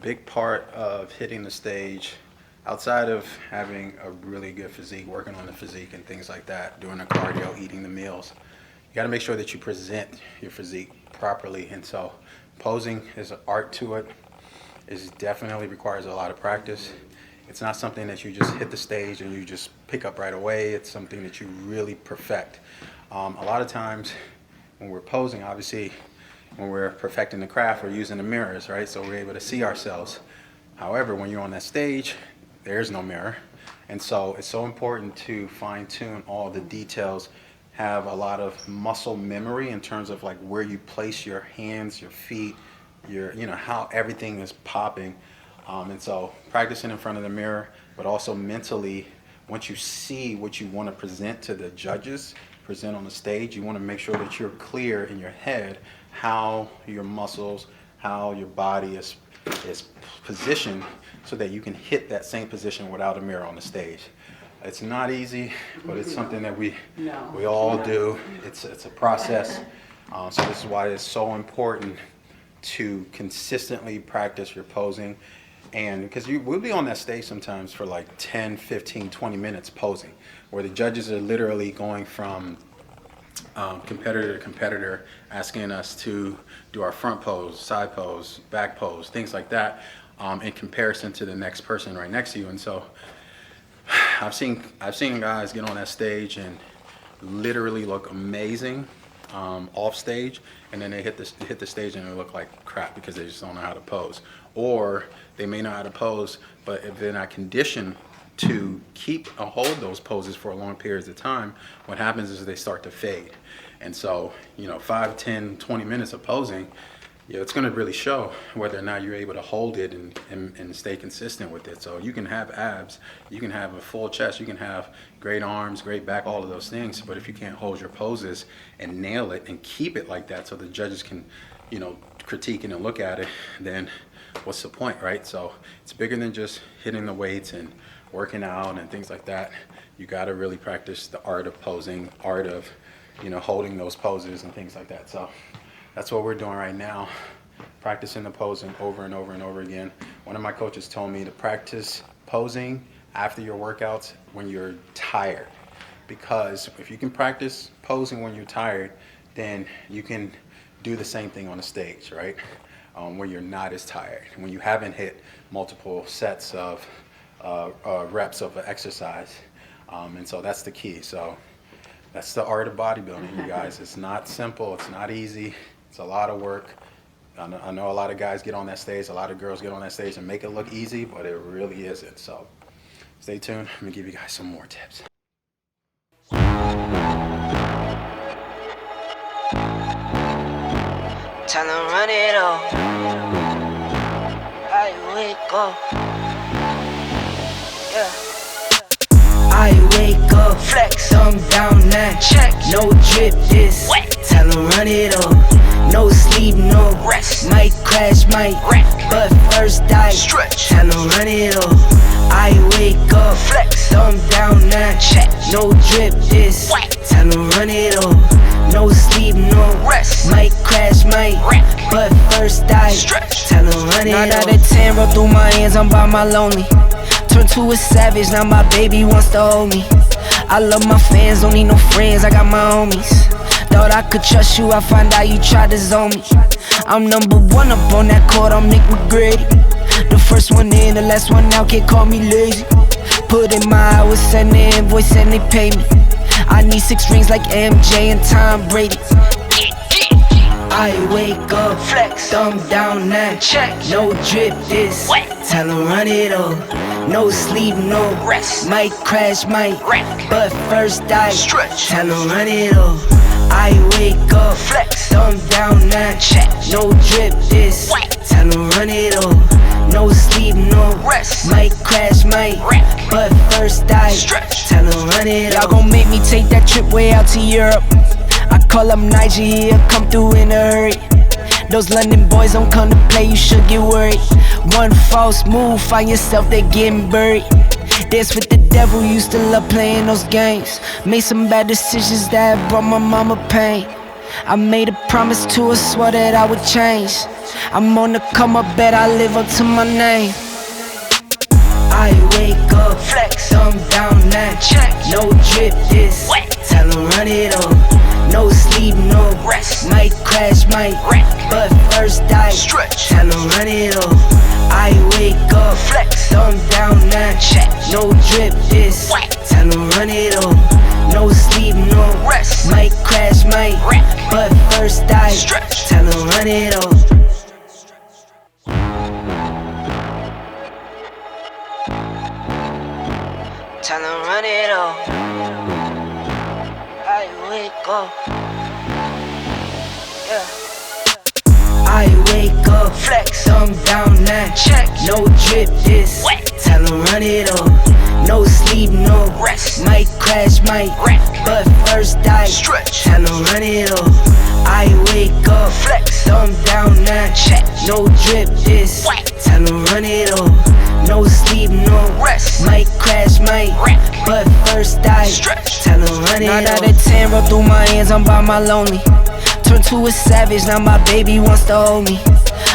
big part of hitting the stage, outside of having a really good physique, working on the physique and things like that, doing the cardio, eating the meals, you got to make sure that you present your physique properly. And so posing is an art to it. It definitely requires a lot of practice. It's not something that you just hit the stage and you just pick up right away. It's something that you really perfect. A lot of times when we're posing, obviously, when we're perfecting the craft, we're using the mirrors, right? So we're able to see ourselves. However, when you're on that stage, there's no mirror. And so it's so important to fine tune all the details, have a lot of muscle memory in terms of like where you place your hands, your feet, how everything is popping. And so practicing in front of the mirror, but also mentally, once you see what you want to present to the judges, present on the stage, you want to make sure that you're clear in your head how your muscles, how your body is positioned so that you can hit that same position without a mirror on the stage. It's not easy, but it's something that we all do. It's a process. So this is why it's so important to consistently practice your posing. And because we'll be on that stage sometimes for like 10, 15, 20 minutes posing, where the judges are literally going from competitor to competitor, asking us to do our front pose, side pose, back pose, things like that, in comparison to the next person right next to you. And so I've seen guys get on that stage and literally look amazing off stage, and then they hit the stage and they look like crap because they just don't know how to pose. Or they may know how to pose, but if they're not conditioned to keep or hold those poses for long periods of time, what happens is they start to fade. And so, 5, 10, 20 minutes of posing, it's going to really show whether or not you're able to hold it and stay consistent with it. So you can have abs, you can have a full chest, you can have great arms, great back, all of those things. But if you can't hold your poses and nail it and keep it like that so the judges can, critique it and look at it, then what's the point, right? So it's bigger than just hitting the weights and working out and things like that. You got to really practice the art of posing, art of, holding those poses and things like that. So that's what we're doing right now, practicing the posing over and over and over again. One of my coaches told me to practice posing after your workouts when you're tired, because if you can practice posing when you're tired, then you can do the same thing on the stage, right? When you're not as tired, when you haven't hit multiple sets of reps of an exercise. And so that's the key. So that's the art of bodybuilding, you guys. It's not simple, it's not easy. It's a lot of work. I know a lot of guys get on that stage, a lot of girls get on that stage and make it look easy, but it really isn't. So stay tuned. Let me give you guys some more tips. Tell them run it up. I wake up. Yeah. I wake up, flex, thumb down now. Check. No drip this. Wet. Tell them run it up. No sleep, no Rest. Might crash, might Wreck. but first I Stretch. Tell them run it up. I wake up, Flex. thumb down now. Check. No drip this. Wet. Tell them run it up. No sleep, no Rest. Might crash, might Wreck. but first I Stretch. Tell them run it up. 9 out of 10 roll through my hands, I'm by my lonely. Turned to a savage, now my baby wants to hold me. I love my fans, don't need no friends, I got my homies. Thought I could trust you, I find out you tried to zone me. I'm number one up on that court, I'm Nick McGrady. The first one in, the last one out, can't call me lazy. Put in my hours, send the invoice and they pay me. I need 6 rings like MJ and Tom Brady. I wake up, Flex. thumb down now. Check. No drip this. Wet. Tell them run it up. No sleep, no Rest. Might crash, might Wreck. but first I Stretch. Tell them run it up. I wake up, Flex. thumb down now. Check. No drip this. Wet. Tell them run it up. No sleep, no Rest. Might crash, might Wreck. but first I Stretch. Tell them run it up. Y'all gon' make me take that trip way out to Europe. I call up Nigeria, come through in a hurry. Those London boys don't come to play, you should get worried. One false move, find yourself, they getting buried. Dance with the devil, used to love playing those games. Made some bad decisions that brought my mama pain. I made a promise to her, swore that I would change. I'm on the come up, bet I live up to my name. I wake up, flex, thumb down now, check. No drip this, wet. Tell 'em run it up. No sleep, no rest. Might crash, might wreck, but first I stretch. Tell 'em run it up. I wake up, flex, thumb down now, check. No drip this, wet. Tell 'em run it up. No sleep, no rest. Might crash, might wreck, but first I stretch. Tell 'em run it up. Tell 'em run it up. I wake up. Yeah. I wake up, flex, thumb down now, check. No drip this, wet. Tell 'em run it up. No sleep, no rest. Might crash, might wreck, but first I stretch. Tell 'em run it up. I wake up, flex, thumb down now, check. No drip this, wet. Tell 'em run it up. No sleep, no rest. Might crash, might wreck, but first I stretch. Tell 'em run it up. 9 out of 10 roll through my hands, I'm by my lonely. Turned to a savage, now my baby wants to hold me.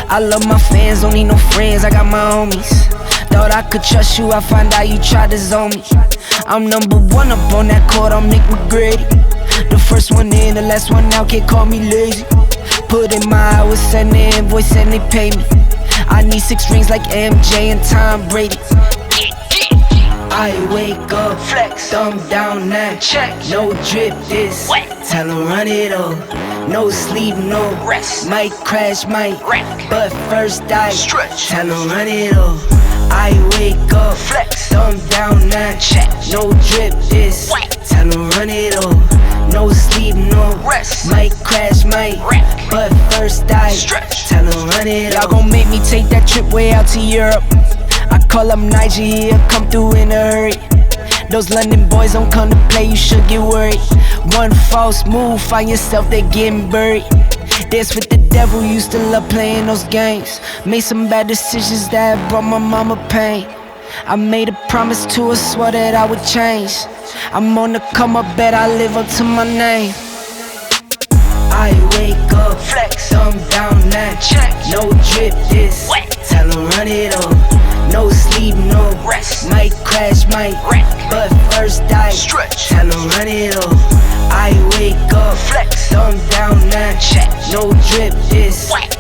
I love my fans, don't need no friends, I got my homies. Thought I could trust you, I find out you tried to zone me. I'm number one up on that court, I'm Nick McGrady. The first one in, the last one out, can't call me lazy. Put in my hours, send the invoice and they pay me. I need 6 rings like MJ and Tom Brady. I wake up, flex, thumb down now, check. No drip this, wet. Tell 'em run it up. No sleep, no rest. Might crash, might wreck, but first I stretch. Tell 'em run it up. I wake up, flex, thumb down now, check. No drip this, wet. Tell 'em run it up. No sleep, no rest. Might crash, might wreck, but first I stretch. Tell 'em run it up. Y'all gon' make me take that trip way out to Europe. I call up Nigeria, come through in a hurry. Those London boys don't come to play, you should get worried. One false move, find yourself there getting buried. Dance with the devil, used to love playing those games. Made some bad decisions that brought my mama pain. I made a promise to her, swore that I would change. I'm on the come up, bet I live up to my name. I wake up, flex, thumb down now, check. No drip this, wet. Tell 'em run it up. No sleep, no rest. Might crash, might wreck, but first I stretch. Tell 'em run it up. I wake up, flex, thumb down now, check. No drip this, wet.